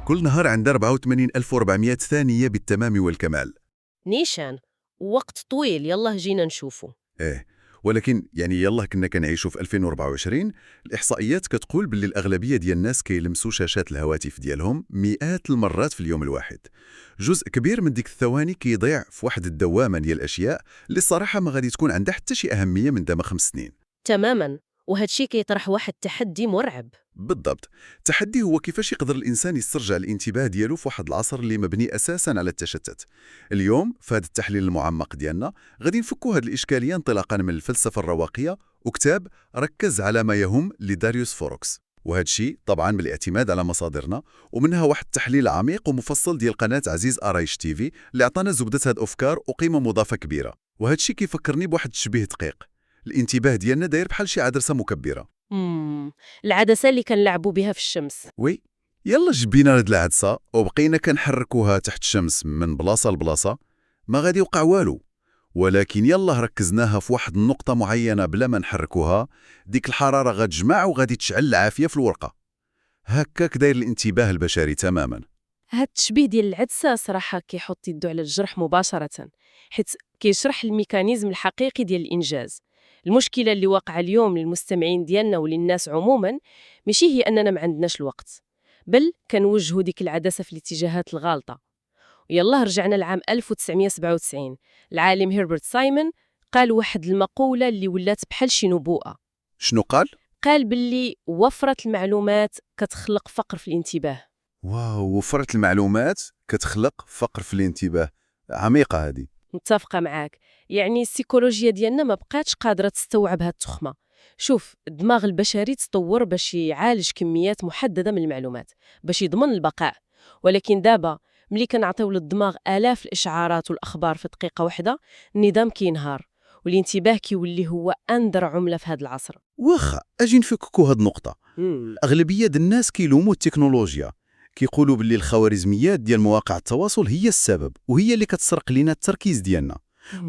كل نهار عندها 84,400 ثانية بالتمام والكمال. نيشان، وقت طويل. يلا جينا نشوفه. إيه، ولكن يلا كنا كنعيشوا في 2024. الإحصائيات كتقول باللي الأغلبية ديال الناس كيلمسوا شاشات الهواتف ديالهم مئات المرات في اليوم الواحد. جزء كبير من ديك الثواني كيضيع في واحد الدوامة ديال الأشياء اللي الصراحة ما غادي تكون عندها حتى شي أهمية من دام 5 سنين. تماما، وهادشي كيطرح واحد تحدي مرعب. بالضبط. التحدي هو كيفاش يقدر الإنسان يسترجع الانتباه ديالو في واحد العصر اللي مبني أساساً على التشتت. اليوم في هذا التحليل المعمق ديالنا غادي نفكوا هذه الإشكالية انطلاقاً من الفلسفة الرواقية وكتاب ركز على ما يهم لداريوس فوروكس. وهذا الشيء طبعاً بالاعتماد على مصادرنا، ومنها واحد التحليل عميق ومفصل ديال قناة عزيز أرايش تيفي اللي عطانا زبدة هاد الأفكار وقيمة مضافة كبيرة. وهذا الشيء كيفكرني بواحد التشبيه دقيق. الانتباه ديالنا داير بحال شي عدسة مكبرة. العدسة اللي كنلعبوا بها في الشمس. وي، يلا جبينا هاد العدسة وبقينا كنحركوها تحت الشمس من بلاصة لبلاصة، ما غادي يوقع والو. ولكن يلا ركزناها في واحد النقطة معينة بلا ما نحركوها، ديك الحرارة غتجمع وغادي تشعل العافية في الورقة. هكاك داير الانتباه البشري تماما. هاد التشبيه ديال العدسة صراحة كيحط يدو على الجرح مباشرة، حيت كيشرح الميكانيزم الحقيقي ديال الإنجاز. المشكلة اللي واقعة اليوم للمستمعين ديالنا وللناس عموما ماشي هي أننا ما عندناش الوقت، بل كنوجهوا ديك العدسة في الاتجاهات الغالطة. ويلا رجعنا لعام 1997، العالم هيربرت سايمون قال واحد المقولة اللي ولات بحال شي نبوءة. شنو قال؟ قال باللي وفرة المعلومات كتخلق فقر في الانتباه. واو، وفرت المعلومات كتخلق فقر في الانتباه. عميقة هذه. متفقة معاك، يعني السيكولوجيا ديالنا ما بقاتش قادرة تستوعب هاد التخمة. شوف، الدماغ البشري تطور باش يعالج كميات محددة من المعلومات باش يضمن البقاء، ولكن دابا ملي كنعطيو للدماغ آلاف الإشعارات والأخبار في دقيقة واحدة، النظام كينهار والانتباه كيولي هو أندر عملة في هاد العصر. واخا اجي نفككوا هاد النقطة. أغلبية الناس كيلوموا التكنولوجيا، كيقولوا باللي الخوارزميات ديال مواقع التواصل هي السبب وهي اللي كتسرق لينا التركيز ديالنا.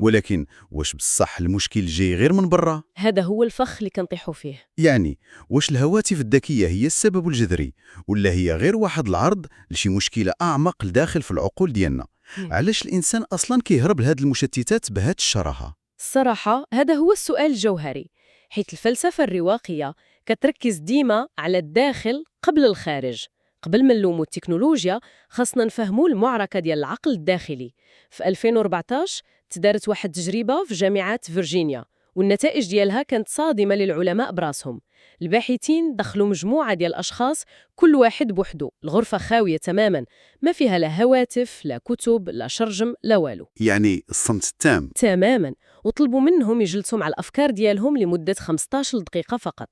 ولكن واش بصح المشكل جاي غير من برا؟ هذا هو الفخ اللي كنطيحوا فيه. يعني واش الهواتف الذكية هي السبب الجذري، ولا هي غير واحد العرض لشي مشكلة أعمق لداخل في العقول ديالنا؟ علاش الإنسان أصلاً كيهرب لهاد المشتتات بهاد الشراهة؟ الصراحة هذا هو السؤال الجوهري، حيث الفلسفة الرواقية كتركز ديما على الداخل قبل الخارج. قبل ما نلوموا التكنولوجيا، خاصنا نفهموا المعركة ديال العقل الداخلي. في 2014 تدارت واحد تجربة في جامعة فيرجينيا، والنتائج ديالها كانت صادمة للعلماء براسهم. الباحثين دخلوا مجموعة ديال الأشخاص كل واحد بوحده، الغرفة خاوية تماما، ما فيها لا هواتف لا كتب لا شرجم لا والو. يعني الصمت التام. تماما. وطلبوا منهم يجلسوا مع الأفكار ديالهم لمدة 15 دقيقة فقط،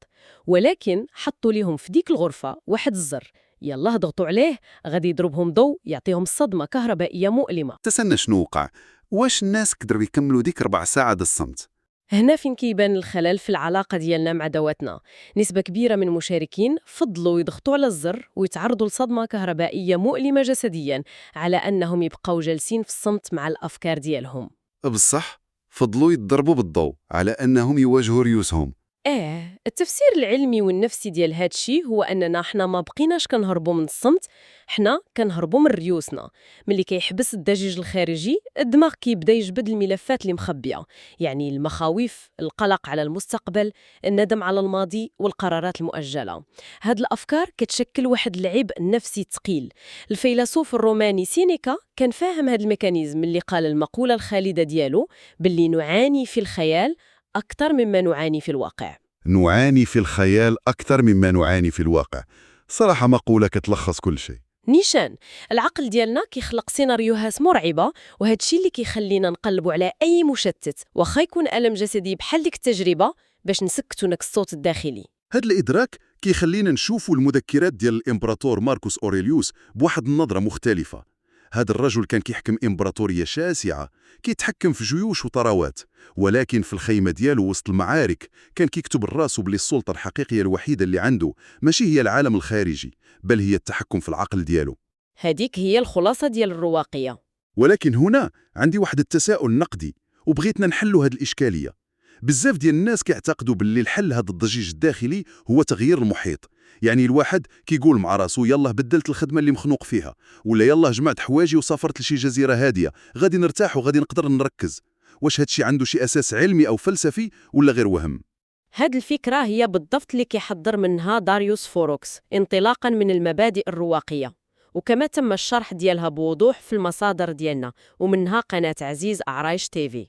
ولكن حطوا لهم في ديك الغرفة واحد الزر، يلا ضغطوا عليه غادي يضربهم ضوء يعطيهم صدمة كهربائية مؤلمة. تسنى شنو وقع؟ واش الناس قدروا يكملوا ديك 4 ساعات الصمت؟ هنا فين كيبان الخلل في العلاقة ديالنا مع دواتنا. نسبة كبيرة من المشاركين فضلوا يضغطوا على الزر ويتعرضوا لصدمة كهربائية مؤلمة جسدياً على أنهم يبقوا جالسين في الصمت مع الأفكار ديالهم. بصح فضلوا يتضربوا بالضوء على أنهم يواجهوا ريوسهم. التفسير العلمي والنفسي ديال هادشي هو أننا حنا ما بقيناش كنهربوا من الصمت، حنا كنهربوا من ريوسنا. ملي كيحبس الضجيج الخارجي، الدماغ كيبدا يجبد الملفات اللي مخبية، يعني المخاوف، القلق على المستقبل، الندم على الماضي والقرارات المؤجلة. هاد الأفكار كتشكل واحد العبء نفسي ثقيل. الفيلسوف الروماني سينيكا كان فاهم هاد الميكانيزم اللي قال المقولة الخالدة ديالو باللي نعاني في الخيال أكثر مما نعاني في الواقع. نعاني في الخيال أكثر مما نعاني في الواقع. صراحة مقولة كتلخص كل شيء. نيشان، العقل ديالنا كيخلق سيناريوهات مرعبة، وهذا الشيء اللي كيخلينا نقلبوا على أي مشتت واخا يكون ألم جسدي بحال ديك التجربة باش نسكتوا نك الصوت الداخلي. هذا الإدراك كيخلينا نشوفوا المذكرات ديال الإمبراطور ماركوس أوريليوس بواحد النظرة مختلفة. هذا الرجل كان كيحكم إمبراطورية شاسعة، كيتحكم في جيوش وثروات، ولكن في الخيمة ديالو وسط المعارك كان كيكتب الراس بلي السلطة الحقيقية الوحيدة اللي عنده ماشي هي العالم الخارجي، بل هي التحكم في العقل ديالو. هذيك هي الخلاصة ديال الرواقية. ولكن هنا عندي واحد التساؤل نقدي وبغيتنا نحلوا هذه الإشكالية. بزاف ديال الناس كيعتقدوا باللي الحل هذا الضجيج الداخلي هو تغيير المحيط. يعني الواحد كيقول مع راسو يلا بدلت الخدمة اللي مخنوق فيها، ولا يلا جمعت حوايجي وسافرت لشي جزيرة هادية، غادي نرتاح وغادي نقدر نركز. واش هادشي عنده شي أساس علمي أو فلسفي ولا غير وهم؟ هاد الفكرة هي بالضبط اللي كيحضر منها داريوس فوروكس انطلاقا من المبادئ الرواقية، وكما تم الشرح ديالها بوضوح في المصادر ديالنا ومنها قناة عزيز أعرايش تيفي.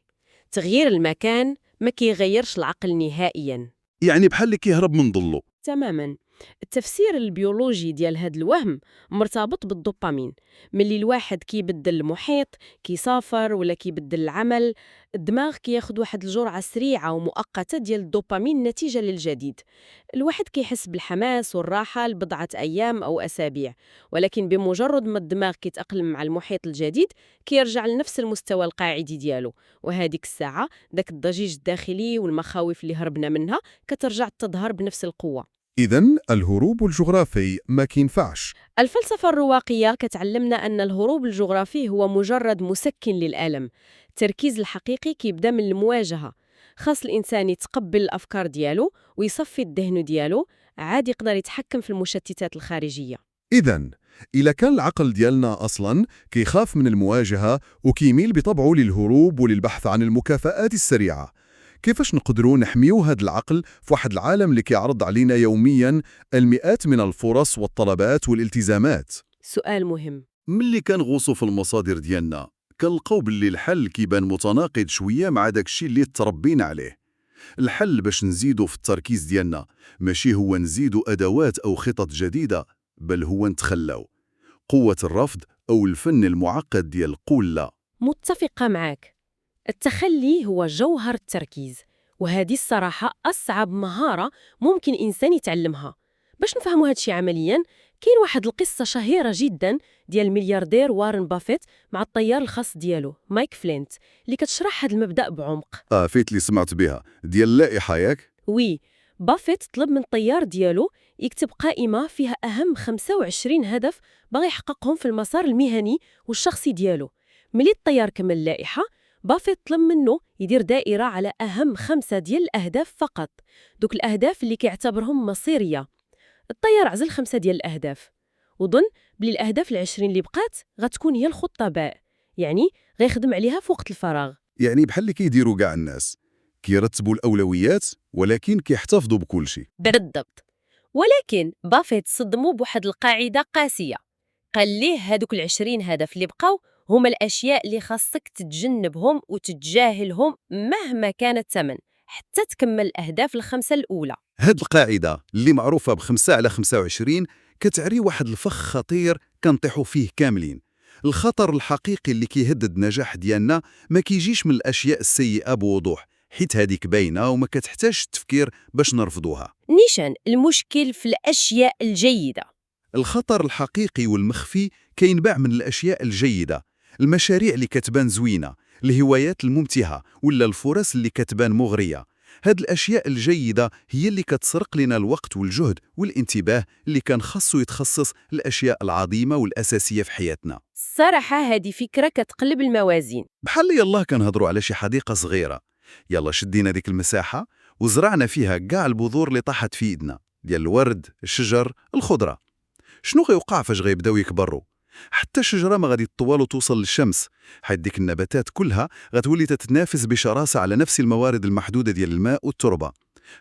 تغيير المكان ما كيغيرش العقل نهائياً. يعني بحال اللي كيهرب من ظلو. تماماً. التفسير البيولوجي ديال هاد الوهم مرتبط بالدوبامين. ملي الواحد كيبدل المحيط، كيسافر ولا كيبدل العمل، الدماغ كياخد واحد الجرعة سريعة ومؤقتة ديال الدوبامين نتيجة للجديد. الواحد كيحس بالحماس والراحة لبضعة أيام أو أسابيع، ولكن بمجرد ما الدماغ كيتأقلم مع المحيط الجديد كيرجع لنفس المستوى القاعدي ديالو، وهذيك الساعة داك الضجيج الداخلي والمخاوف اللي هربنا منها كترجع تظهر بنفس القوة. إذن الهروب الجغرافي ما كينفعش. الفلسفة الرواقية كتعلمنا أن الهروب الجغرافي هو مجرد مسكن للألم. التركيز الحقيقي كيبدا من المواجهة. خاص الإنسان يتقبل الأفكار ديالو ويصفي الذهن ديالو، عاد يقدر يتحكم في المشتتات الخارجية. إذن إلا كان العقل ديالنا أصلاً كيخاف من المواجهة وكيميل بطبعه للهروب وللبحث عن المكافآت السريعة، كيفاش نقدروا نحميو هذا العقل في واحد العالم اللي كيعرض علينا يومياً المئات من الفرص والطلبات والالتزامات؟ سؤال مهم. ملي كنغوصوا في المصادر ديالنا كنلقاو باللي الحل كيبان متناقض شوية مع داكشي اللي تربينا عليه. الحل باش نزيدوا في التركيز ديالنا ماشي هو نزيدوا أدوات أو خطط جديدة، بل هو نتخلاو. قوة الرفض أو الفن المعقد ديال قول لا. متفقة معاك. التخلي هو جوهر التركيز، وهذه الصراحة أصعب مهارة ممكن إنسان يتعلمها. باش نفهموا هادشي عملياً، كاين واحد القصة شهيرة جداً ديال الملياردير وارن بافيت مع الطيار الخاص ديالو مايك فلينت اللي كتشرح هاد المبدأ بعمق. فيت اللي سمعت بها ديال اللائحة ياك؟ وي، بافيت طلب من الطيار ديالو يكتب قائمة فيها أهم 25 هدف باغي يحققهم في المسار المهني والشخصي ديالو. ملي الطيار كمل اللائحة، بافيت طلب منه يدير دائرة على أهم 5 ديال الأهداف فقط، دوك الأهداف اللي كيعتبرهم مصيرية. الطيار عزل 5 ديال الأهداف وظن بلي الأهداف ال20 اللي بقات غتكون هي الخطة باء، يعني غيخدم عليها في وقت الفراغ. يعني بحال اللي كيديروا كاع الناس، كيرتبوا الأولويات ولكن كيحتفظوا بكل شيء. بالضبط. ولكن بافيت صدموا بواحد القاعدة قاسية. قال ليه هادوك ال20 هدف اللي بقاو هما الأشياء اللي خاصك تتجنبهم وتتجاهلهم مهما كان الثمن حتى تكمل الأهداف الخمسة الأولى. هاد القاعدة اللي معروفة ب5/25 كتعري واحد الفخ خطير كنطيحوا فيه كاملين. الخطر الحقيقي اللي كيهدد النجاح ديالنا ما كيجيش من الأشياء السيئة بوضوح، حيت هذيك باينة وما كتحتاجش التفكير باش نرفضوها. نيشان المشكل في الأشياء الجيدة. الخطر الحقيقي والمخفي كينبع من الأشياء الجيدة، المشاريع اللي كتبان زوينة، الهوايات الممتعة ولا الفرص اللي كتبان مغرية. هاد الأشياء الجيدة هي اللي كتسرق لنا الوقت والجهد والانتباه اللي كان خاصو يتخصص الأشياء العظيمة والأساسية في حياتنا. الصراحة هذه فكرة كتقلب الموازين. بحال يلا كنهضروا على شي حديقة صغيرة، يلا شدينا ديك المساحة وزرعنا فيها كاع البذور اللي طاحت في ايدنا ديال الورد، الشجر، الخضرة. شنو غيوقع فاش غيبداو يكبروا؟ حتى الشجرة ما غادي تطول وتوصل للشمس، حيت ديك النباتات كلها غتولي تتنافس بشراسة على نفس الموارد المحدودة ديال الماء والتربة.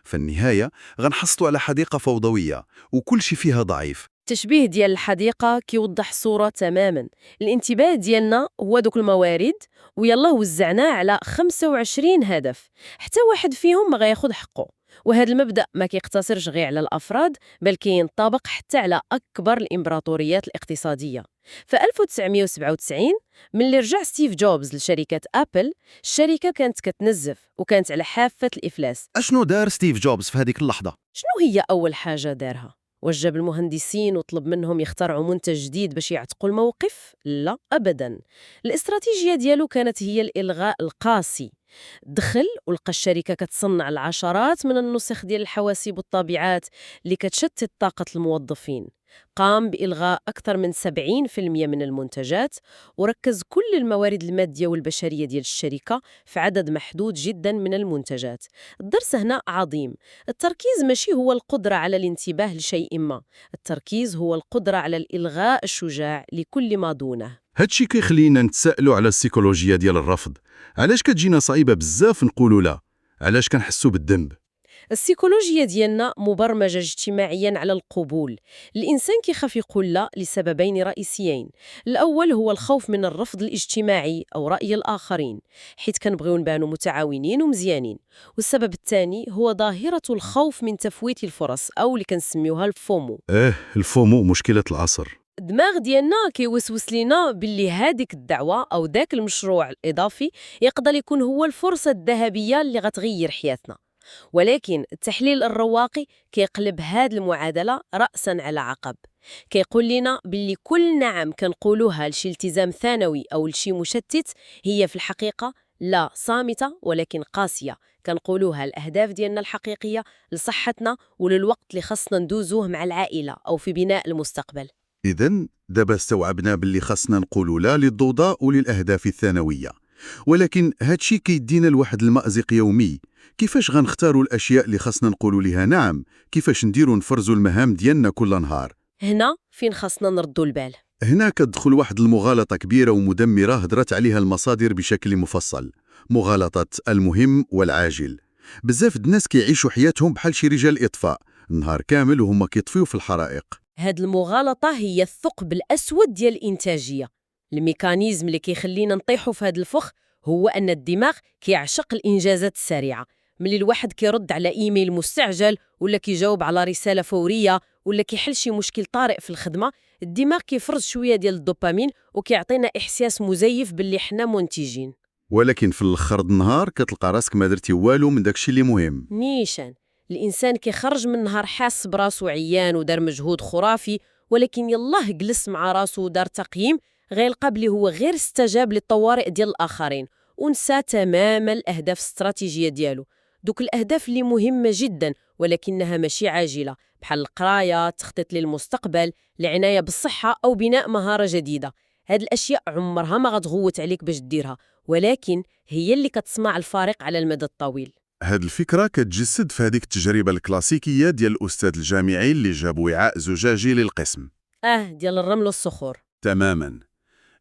في النهاية غنحصلوا على حديقة فوضوية وكل شي فيها ضعيف. التشبيه ديال الحديقة كيوضح صورة تماما. الانتباه ديالنا هو دوك الموارد، ويلا وزعناه على 25 هدف، حتى واحد فيهم ما غياخد حقه. وهذا المبدأ ما كيقتصرش غير على الأفراد، بل كينطبق حتى على أكبر الإمبراطوريات الاقتصادية. في 1997 ملي رجع ستيف جوبز لشركة أبل، الشركة كانت كتنزف وكانت على حافة الإفلاس. أشنو دار ستيف جوبز في هذيك اللحظة؟ شنو هي أول حاجة دارها؟ وجب المهندسين وطلب منهم يخترعوا منتج جديد باش يعتقوا الموقف؟ لا أبداً. الاستراتيجية ديالو كانت هي الإلغاء القاسي. دخل ولقى الشركة كتصنع العشرات من النسخ ديال الحواسيب والطابعات اللي كتشتت طاقة الموظفين. قام بإلغاء أكثر من 70% من المنتجات، وركز كل الموارد المادية والبشرية ديال الشركة في عدد محدود جدا من المنتجات. الدرس هنا عظيم. التركيز ماشي هو القدرة على الانتباه لشيء ما، التركيز هو القدرة على الإلغاء الشجاع لكل ما دونه. هادشي كيخلينا نتسائلوا على السيكولوجيا ديال الرفض. علاش كتجينا صعيبة بزاف نقولوا لا؟ علاش كنحسوا بالذنب؟ السيكولوجيا ديالنا مبرمجة اجتماعيا على القبول. الإنسان كيخاف يقول لا لسببين رئيسيين. الأول هو الخوف من الرفض الاجتماعي أو رأي الآخرين، حيث كنبغيو نبانو متعاونين ومزيانين. والسبب الثاني هو ظاهرة الخوف من تفويت الفرص، أو اللي كنسميوها الفومو. الفومو مشكلة العصر. الدماغ ديالنا كيوسوس لينا باللي هاديك الدعوة أو داك المشروع الإضافي يقدر يكون هو الفرصة الذهبية اللي غتغير حياتنا. ولكن التحليل الرواقي كيقلب هاد المعادلة رأساً على عقب. كيقول لنا باللي كل نعم كنقولوها لشي التزام ثانوي أو لشي مشتت هي في الحقيقة لا صامتة ولكن قاسية. كنقولوها الأهداف ديالنا الحقيقية لصحتنا وللوقت اللي خصنا ندوزوه مع العائلة أو في بناء المستقبل. إذن دابا استوعبنا باللي خاصنا نقولوا لا للضوضاء وللأهداف الثانوية. ولكن هادشي كيدينا لواحد المأزق يومي. كيفاش غنختاروا الأشياء اللي خاصنا نقولوا ليها نعم؟ كيفاش نديروا نفرزوا المهام ديالنا كل نهار؟ هنا فين خصنا نردوا البال. هنا كتدخل واحد المغالطة كبيرة ومدمرة هدرت عليها المصادر بشكل مفصل، مغالطة المهم والعاجل. بزاف الناس كيعيشوا حياتهم بحال شي رجال إطفاء، نهار كامل وهم كيطفيو في الحرائق. هاد المغالطة هي الثقب الأسود ديال الإنتاجية. الميكانيزم اللي كيخلينا نطيحوا في هاد الفخ هو أن الدماغ كيعشق الإنجازات السريعة. ملي الواحد كيرد على إيميل مستعجل، ولا كيجاوب على رسالة فورية، ولا كيحل شي مشكل طارئ في الخدمة، الدماغ كيفرز شوية ديال الدوبامين وكيعطينا إحساس مزيف باللي حنا منتجين. ولكن في الآخر النهار كتلقى راسك ما درتي والو من داكشي اللي مهم. نيشان الإنسان كيخرج من نهار حاس براسو عيان ودار مجهود خرافي، ولكن يلاه جلس مع راسو ودار تقييم، غيلقى بلي هو غير استجاب للطوارئ ديال الآخرين ونسى تماما الأهداف الاستراتيجية ديالو. دوك الأهداف اللي مهمة جدا ولكنها ماشي عاجلة، بحال القراية، التخطيط للمستقبل، العناية بالصحة أو بناء مهارة جديدة. هاد الأشياء عمرها ما غتغوت عليك باش ديرها، ولكن هي اللي كتصنع الفارق على المدى الطويل. هاد الفكرة كتجسد في هذيك التجربة الكلاسيكية ديال الأستاذ الجامعي اللي جاب وعاء زجاجي للقسم. ديال الرمل والصخور. تماما.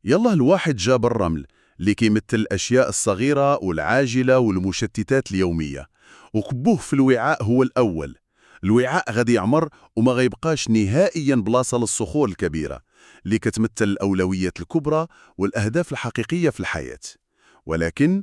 يلا الواحد جاب الرمل اللي كيمثل الأشياء الصغيرة والعاجلة والمشتتات اليومية، وكبوه في الوعاء هو الأول. الوعاء غادي يعمر وما غيبقاش نهائيا بلاصة للصخور الكبيرة اللي كتمثل الأولويات الكبرى والأهداف الحقيقية في الحياة. ولكن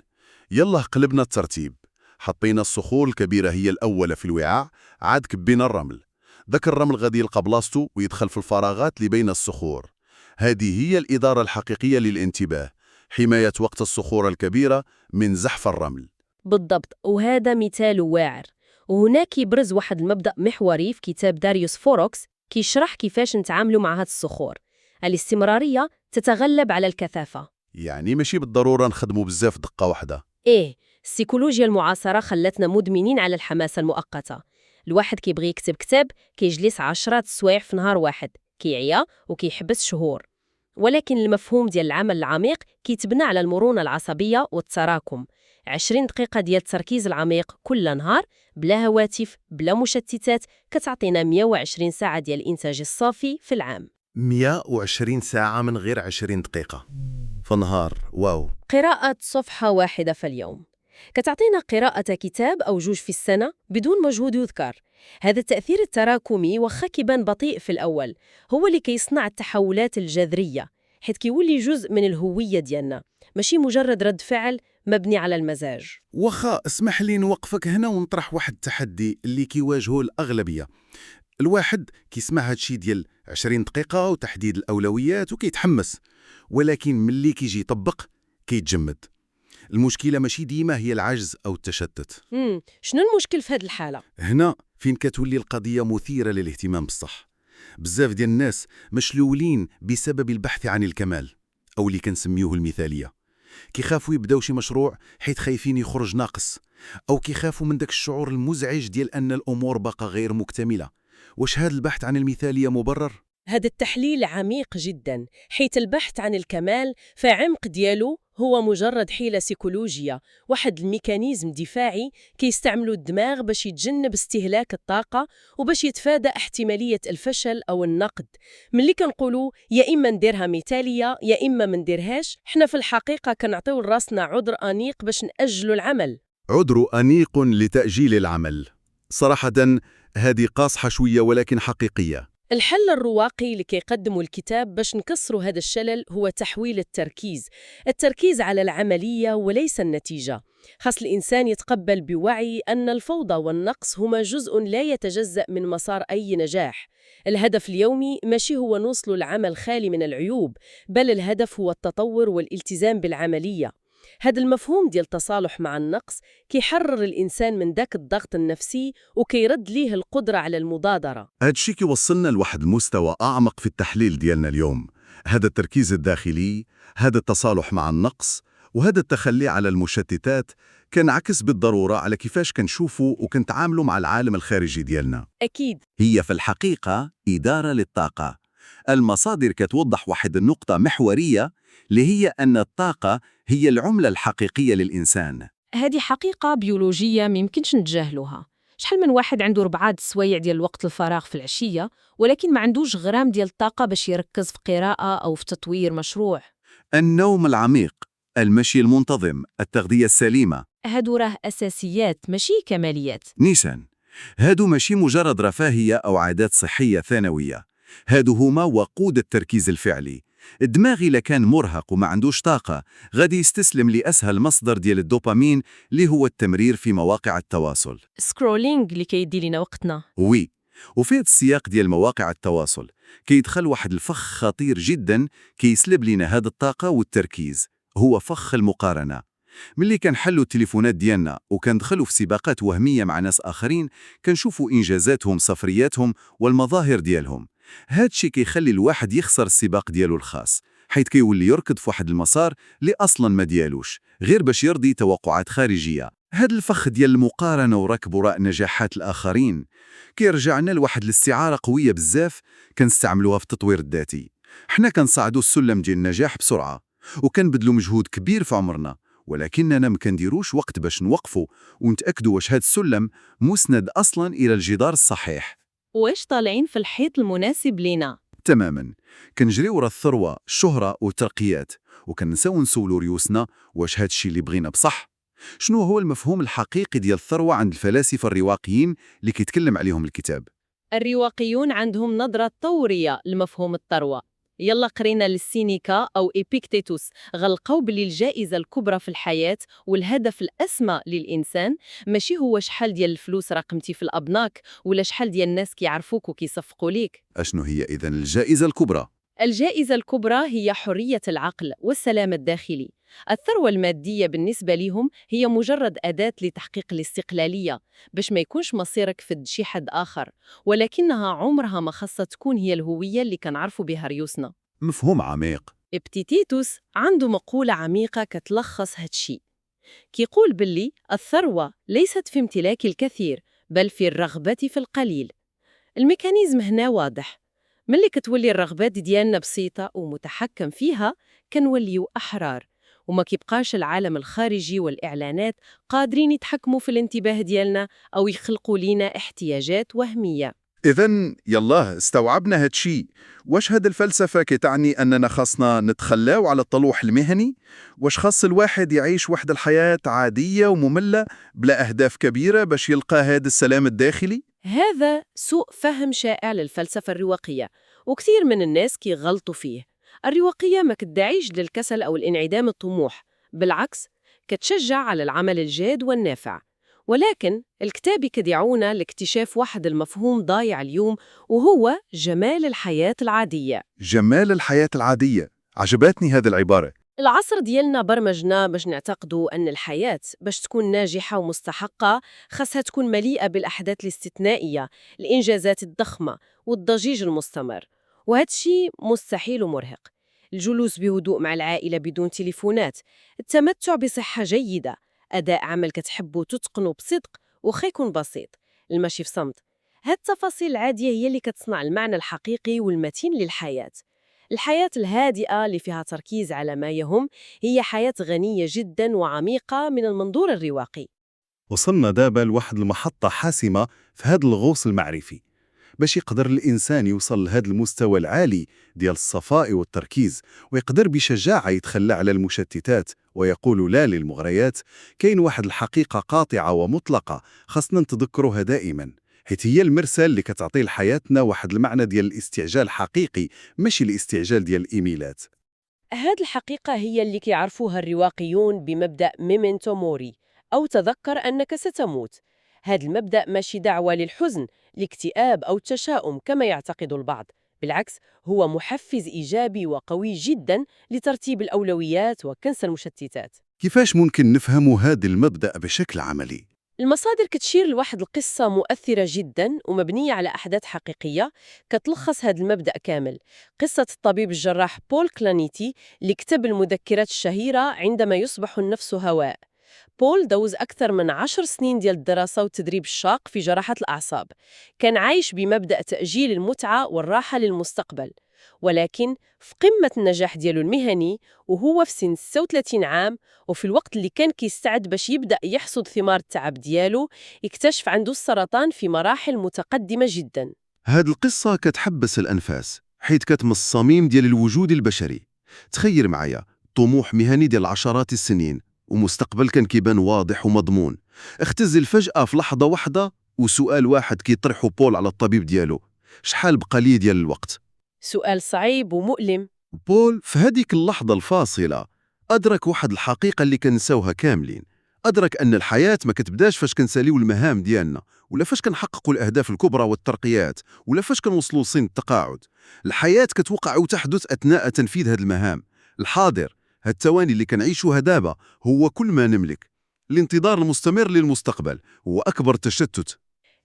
يلا قلبنا الترتيب، حطينا الصخور الكبيرة هي الأولى في الوعاء، عاد كبينا الرمل. ذاك الرمل غادي يلقى بلاصتو ويدخل في الفراغات اللي بين الصخور. هذه هي الإدارة الحقيقية للانتباه، حماية وقت الصخور الكبيرة من زحف الرمل. بالضبط، وهذا مثال واعر. وهناك يبرز واحد المبدأ محوري في كتاب داريوس فوروكس كيشرح كيفاش نتعاملوا مع هاد الصخور. الاستمرارية تتغلب على الكثافة. يعني ماشي بالضرورة نخدموا بزاف دقة واحدة. السيكولوجيا المعاصرة خلتنا مدمنين على الحماسة المؤقتة. الواحد كيبغي يكتب كتاب كيجلس 10 سوايع في نهار واحد، كيعيا وكيحبس شهور. ولكن المفهوم ديال العمل العميق كيتبنى على المرونة العصبية والتراكم. 20 دقيقة ديال التركيز العميق كل نهار بلا هواتف بلا مشتتات كتعطينا 120 ساعة ديال الإنتاج الصافي في العام. 120 ساعة من غير 20 دقيقة في النهار. واو. قراءة صفحة واحدة في اليوم كتعطينا قراءة كتاب أو 2 في السنة بدون مجهود يذكر. هذا التأثير التراكمي وخا كيبان بطيء في الأول هو اللي كيصنع التحولات الجذرية، حيث كيولي جزء من الهوية ديالنا، ماشي مجرد رد فعل مبني على المزاج. وخا اسمح لي نوقفك هنا ونطرح واحد التحدي اللي كيواجهه الأغلبية. الواحد كيسمع هادشي ديال 20 دقيقة وتحديد الأولويات وكيتحمس، ولكن ملي كيجي يطبق كيتجمد. المشكلة ماشي ديما هي العجز أو التشتت. شنو المشكل في هذه الحالة؟ هنا فين كتولي القضية مثيرة للاهتمام بالصح. بزاف ديال الناس مشلولين بسبب البحث عن الكمال أو اللي كنسميوه المثالية. كيخافوا يبداو شي مشروع حيت خايفين يخرج ناقص، أو كيخافوا من داك الشعور المزعج ديال أن الأمور باقا غير مكتملة. واش هذا البحث عن المثالية مبرر؟ هذا التحليل عميق جدا، حيث البحث عن الكمال فعمق ديالو هو مجرد حيلة سيكولوجية، واحد الميكانيزم دفاعي كيستعملوا الدماغ باش يتجنب استهلاك الطاقة وباش يتفادى احتمالية الفشل أو النقد. ملي كنقولوا يا إما نديرها مثالية يا إما ما نديرهاش، حنا في الحقيقة كنعطيو لراسنا عذر أنيق باش نأجلوا العمل. عذر أنيق لتأجيل العمل. صراحة هذه قاصحة شوية ولكن حقيقية. الحل الرواقي اللي كيقدمه الكتاب باش نكسروا هذا الشلل هو تحويل التركيز على العملية وليس النتيجة. خاص الإنسان يتقبل بوعي أن الفوضى والنقص هما جزء لا يتجزأ من مسار أي نجاح. الهدف اليومي ماشي هو نوصل العمل خالي من العيوب، بل الهدف هو التطور والالتزام بالعملية. هذا المفهوم ديال التصالح مع النقص كيحرر الإنسان من داك الضغط النفسي وكيرد ليه القدرة على المضادرة. هذا الشيء كيوصلنا لواحد المستوى أعمق في التحليل ديالنا اليوم. هذا التركيز الداخلي، هذا التصالح مع النقص، وهذا التخلي على المشتتات كنعكس بالضرورة على كيفاش كنشوفوا وكنتعاملوا مع العالم الخارجي ديالنا. أكيد. هي في الحقيقة إدارة للطاقة. المصادر كتوضح واحد النقطة محورية اللي هي أن الطاقة هي العملة الحقيقية للإنسان. هذه حقيقة بيولوجية ميمكنش نتجاهلوها. شحال من واحد عنده 4 سوايع ديال وقت الفراغ في العشية، ولكن ما عندوش غرام ديال الطاقة باش يركز في قراءة أو في تطوير مشروع. النوم العميق، المشي المنتظم، التغذية السليمة، هادو راه أساسيات ماشي كماليات. نيسان، هادو ماشي مجرد رفاهية أو عادات صحية ثانوية، هادو هما وقود التركيز الفعلي. الدماغ إلا كان مرهق وما عندوش طاقة غادي يستسلم لأسهل مصدر ديال الدوبامين اللي هو التمرير في مواقع التواصل. سكرولينج اللي كيدي لنا وقتنا. وي، وفي السياق ديال مواقع التواصل كيدخل واحد الفخ خطير جدا كيسلب لنا هذه الطاقة والتركيز، هو فخ المقارنة. ملي كنحلوا التليفونات ديالنا وكندخلوا في سباقات وهمية مع ناس آخرين كنشوفوا إنجازاتهم، صفرياتهم والمظاهر ديالهم. هادشي كيخلي الواحد يخسر السباق ديالو الخاص، حيث كيولي يركض في واحد المسار اللي أصلاً ما ديالوش، غير باش يرضي توقعات خارجية. هاد الفخ ديال المقارنة وركب وراء نجاحات الآخرين كيرجعنا لواحد الاستعارة قوية بزاف كنستعملوها في التطوير الذاتي. حنا كنصعدوا السلم ديال النجاح بسرعة وكنبذلوا مجهود كبير في عمرنا، ولكننا ما كنديروش وقت باش نوقفوا ونتأكدوا واش هاد السلم مسند أصلاً إلى الجدار الصحيح. واش طالعين في الحيط المناسب لينا؟ تماماً. كنجري ورا الثروة، الشهرة والترقيات، وكنساو نسولوا ريوسنا واش هاد الشيء اللي بغينا بصح. شنو هو المفهوم الحقيقي ديال الثروة عند الفلاسفة الرواقيين اللي كيتكلم عليهم الكتاب؟ الرواقيون عندهم نظرة طورية لمفهوم الثروة. يلا قرينا للسينيكا أو إبيكتيتوس غلقوا بلي الجائزة الكبرى في الحياة والهدف الأسمى للإنسان ماشي هو شحال ديال الفلوس رقمتي في الأبناك ولا شحال ديال الناس كيعرفوك وكيصفقوا ليك. أشنو هي إذن الجائزة الكبرى؟ الجائزة الكبرى هي حرية العقل والسلام الداخلي. الثروة المادية بالنسبة لهم هي مجرد أداة لتحقيق الاستقلالية باش ما يكونش مصيرك فد شي حد آخر، ولكنها عمرها ما خاصة تكون هي الهوية اللي كنعرفوا بها ريوسنا. مفهوم عميق. ابتيتيتوس عنده مقولة عميقة كتلخص هادشي. كيقول باللي الثروة ليست في امتلاك الكثير بل في الرغبة في القليل. الميكانيزم هنا واضح. ملي كتولي الرغبات ديالنا بسيطة ومتحكم فيها كنوليو أحرار، وما كيبقاش العالم الخارجي والإعلانات قادرين يتحكموا في الانتباه ديالنا أو يخلقوا لينا احتياجات وهمية. إذن يلاه استوعبنا هادشي. واش هاد الفلسفة كتعني أننا خاصنا نتخلاو على الطلوح المهني؟ واش خاص الواحد يعيش واحد الحياة عادية ومملة بلا أهداف كبيرة باش يلقى هاد السلام الداخلي؟ هذا سوء فهم شائع للفلسفة الرواقية، وكثير من الناس كيغلطوا فيه. الرواقية ما كتدعيش للكسل أو الانعدام الطموح، بالعكس كتشجع على العمل الجاد والنافع. ولكن الكتاب كدعونا لاكتشاف واحد المفهوم ضايع اليوم، وهو جمال الحياة العادية. جمال الحياة العادية، عجبتني هذه العبارة. العصر ديالنا برمجنا باش نعتقدوا أن الحياة باش تكون ناجحة ومستحقة خاصها تكون مليئة بالأحداث الاستثنائية، الإنجازات الضخمة والضجيج المستمر، وهذا الشيء مستحيل ومرهق. الجلوس بهدوء مع العائلة بدون تليفونات، التمتع بصحة جيدة، أداء عمل كتحبه تتقنه بصدق وخا يكون بسيط، المشي في صمت. هاد التفاصيل العادية هي اللي كتصنع المعنى الحقيقي والمتين للحياة. الحياة الهادئة اللي فيها تركيز على ما يهم هي حياة غنية جدا وعميقة من المنظور الرواقي. وصلنا دابا لواحد المحطة حاسمة في هذا الغوص المعرفي. باش يقدر الإنسان يوصل لهذا المستوى العالي ديال الصفاء والتركيز ويقدر بشجاعة يتخلى على المشتتات ويقول لا للمغريات، كاين واحد الحقيقة قاطعة ومطلقة خاصنا نتذكروها دائما، حيث هي المرسال اللي كتعطي لحياتنا واحد المعنى ديال الاستعجال حقيقي، ماشي الاستعجال ديال الإيميلات. هاد الحقيقة هي اللي كيعرفوها الرواقيون بمبدأ ميمنتو موري، أو تذكر أنك ستموت. هاد المبدأ ماشي دعوة للحزن، الاكتئاب أو التشاؤم كما يعتقد البعض، بالعكس هو محفز إيجابي وقوي جدا لترتيب الأولويات وكنس المشتتات. كيفاش ممكن نفهم هذا المبدأ بشكل عملي؟ المصادر كتشير لواحد القصة مؤثرة جدا ومبنية على أحداث حقيقية كتلخص هذا المبدأ كامل. قصة الطبيب الجراح بول كلانيتي اللي كتب المذكرات الشهيرة عندما يصبح النفس هواء. بول دوز أكثر من 10 سنين ديال الدراسة والتدريب الشاق في جراحة الأعصاب. كان عايش بمبدأ تأجيل المتعة والراحة للمستقبل، ولكن في قمة النجاح ديالو المهني وهو في سن 36 عام وفي الوقت اللي كان كيستعد باش يبدأ يحصد ثمار التعب ديالو، اكتشف عنده السرطان في مراحل متقدمة جدا. هاد القصة كتحبس الأنفاس حيث كتمس الصميم ديال الوجود البشري. تخيل معايا طموح مهني ديال عشرات السنين ومستقبل كان كيبان واضح ومضمون، اختزل فجأة في لحظة واحدة، وسؤال واحد كيطرحه بول على الطبيب ديالو: شحال بقى لي ديال الوقت؟ سؤال صعيب ومؤلم. بول في هذيك اللحظة الفاصلة أدرك واحد الحقيقة اللي كنساوها كاملين. أدرك أن الحياة ما كتبداش فاش كنساليو المهام ديالنا، ولا فاش كنحققوا الأهداف الكبرى والترقيات، ولا فاش كنوصلوا لسن التقاعد. الحياة كتوقع وتحدث أثناء تنفيذ هذه المهام. الحاضر، هاد الثواني اللي كنعيشوها دابا، هو كل ما نملك. الانتظار المستمر للمستقبل هو أكبر تشتت.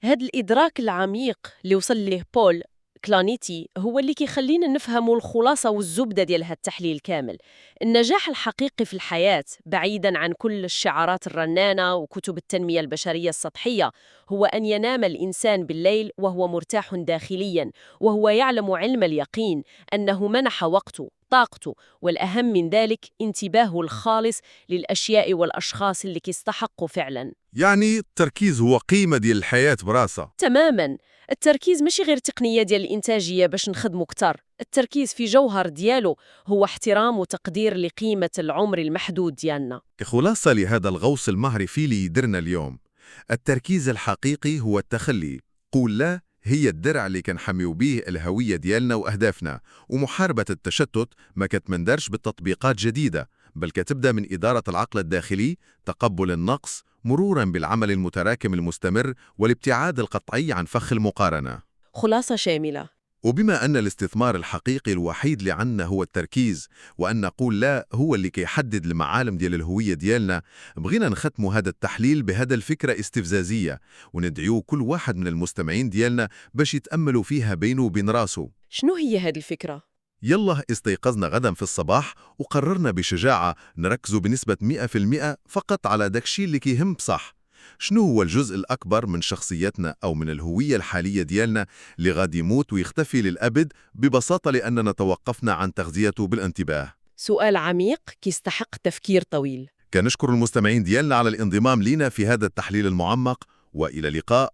هاد الإدراك العميق اللي وصل ليه بول كلانيتي هو اللي كيخلينا نفهموا الخلاصة والزبدة ديال هاد التحليل كامل. النجاح الحقيقي في الحياة بعيداً عن كل الشعارات الرنانة وكتب التنمية البشرية السطحية هو أن ينام الإنسان بالليل وهو مرتاح داخلياً، وهو يعلم علم اليقين أنه منح وقته، طاقته، والأهم من ذلك انتباهه الخالص للأشياء والأشخاص اللي كيستحقوا فعلاً. يعني التركيز هو قيمة ديال الحياة براسها. تماماً. التركيز ماشي غير تقنية ديال الإنتاجية باش نخدمو كتر، التركيز في جوهر ديالو هو احترام وتقدير لقيمة العمر المحدود ديالنا. كخلاصة لهذا الغوص المعرفي اللي يدرنا اليوم، التركيز الحقيقي هو التخلي. قول لا هي الدرع اللي كنحميو بيه الهوية ديالنا وأهدافنا، ومحاربة التشتت ما كتمندرش بالتطبيقات جديدة، بل كتبدأ من إدارة العقل الداخلي، تقبل النقص، مروراً بالعمل المتراكم المستمر والابتعاد القطعي عن فخ المقارنة. خلاصة شاملة. وبما أن الاستثمار الحقيقي الوحيد اللي عنا هو التركيز، وأن نقول لا هو اللي كيحدد المعالم ديال الهوية ديالنا، بغينا نختموا هذا التحليل بهذا الفكرة استفزازية، وندعو كل واحد من المستمعين ديالنا باش يتأملوا فيها بينه وبين راسه. شنو هي هاد الفكرة؟ يلا استيقظنا غدا في الصباح وقررنا بشجاعة نركزوا بنسبة 100% فقط على داكشي اللي كيهم بصح. شنو هو الجزء الأكبر من شخصيتنا أو من الهوية الحالية ديالنا اللي غادي يموت ويختفي للأبد ببساطة لأننا توقفنا عن تغذيته بالانتباه؟ سؤال عميق كيستحق تفكير طويل. كنشكر المستمعين ديالنا على الانضمام لنا في هذا التحليل المعمق، وإلى اللقاء.